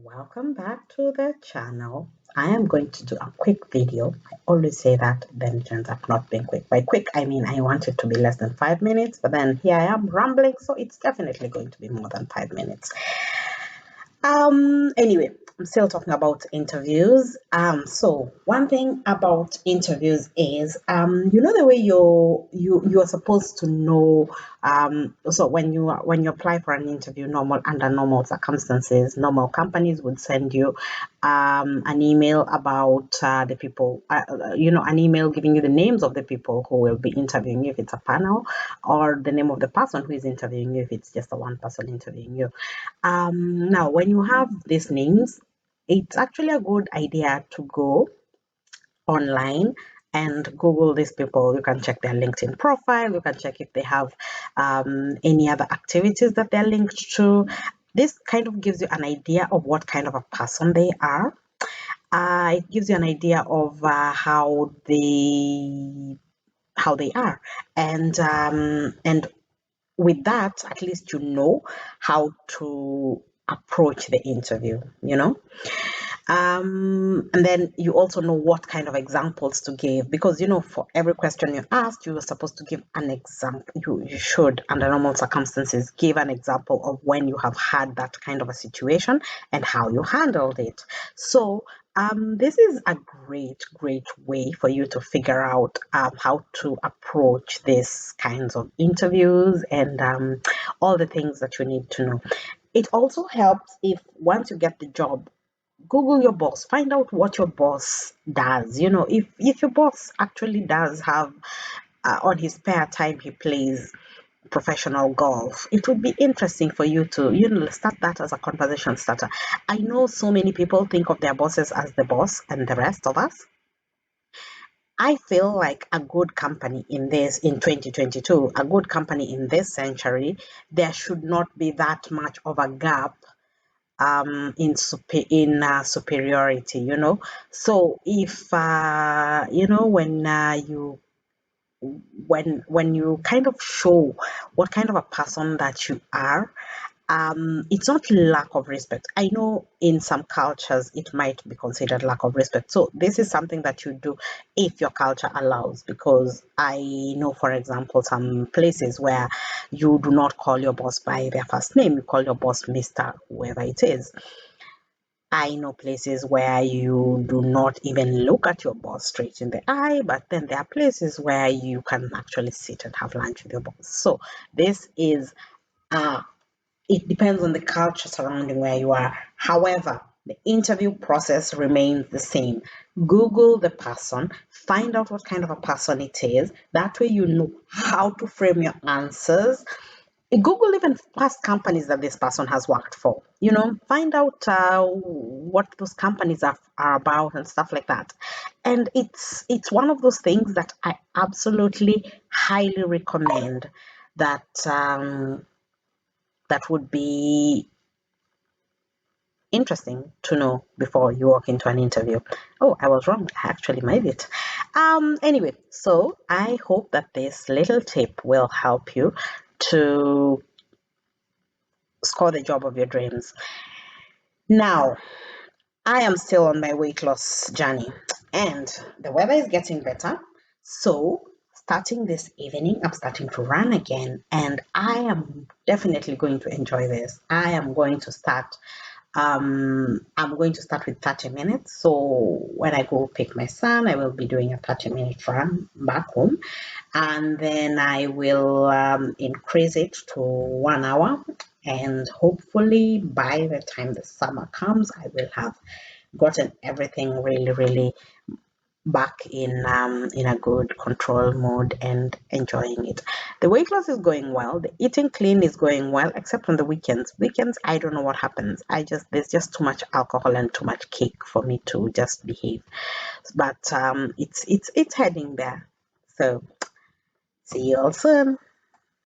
Welcome back to the channel. I am going to do a quick video. I always say that, then it ends up not being quick. By quick, I mean I want it to be less than 5 minutes, but then here I am rambling, so it's definitely going to be more than 5 minutes. Anyway, I'm still talking about interviews. So one thing about interviews is, the way you are supposed to know. So when you apply for an interview, under normal circumstances, normal companies would send you an email about the people, an email giving you the names of the people who will be interviewing you if it's a panel, or the name of the person who is interviewing you if it's just a one person interviewing you. Now, when you have these names, it's actually a good idea to go online and Google these people. You can check their LinkedIn profile. You can check if they have any other activities that they're linked to. This kind of gives you an idea of what kind of a person they are. It gives you an idea of how they are, and with that, at least you know how to approach the interview, and then you also know what kind of examples to give, because for every question you asked, you are supposed to give an example. You should, under normal circumstances, give an example of when you have had that kind of a situation and how you handled it. So this is a great way for you to figure out how to approach these kinds of interviews and all the things that you need to know. It also helps if once you get the job, Google your boss, find out what your boss does. If your boss actually does have on his spare time he plays professional golf, it would be interesting for you to start that as a conversation starter. I know so many people think of their bosses as the boss and the rest of us. I feel like a good company in 2022, a good company in this century, there should not be that much of a gap in superiority. So if when you kind of show what kind of a person that you are, it's not lack of respect. I know in some cultures it might be considered lack of respect. So this is something that you do if your culture allows, because I know, for example, some places where you do not call your boss by their first name, you call your boss Mr. whoever it is. I know places where you do not even look at your boss straight in the eye, but then there are places where you can actually sit and have lunch with your boss. So this is it depends on the culture surrounding where you are. However, the interview process remains the same. Google the person, find out what kind of a person it is. That way you know how to frame your answers. Google even past companies that this person has worked for. Find out what those companies are about and stuff like that. And it's one of those things that I absolutely highly recommend, that would be interesting to know before you walk into an interview. Oh, I was wrong. I actually made it. Anyway, so I hope that this little tip will help you to score the job of your dreams. Now, I am still on my weight loss journey, and the weather is getting better. So, starting this evening, I'm starting to run again, and I am definitely going to enjoy this. I'm going to start with 30 minutes. So when I go pick my son, I will be doing a 30-minute run back home. And then I will increase it to 1 hour. And hopefully by the time the summer comes, I will have gotten everything really, really back in a good control mode and enjoying it. The weight loss is going well. The eating clean is going well, except on the weekends. Weekends, I don't know what happens. There's just too much alcohol and too much cake for me to just behave. But it's heading there. So see you all soon.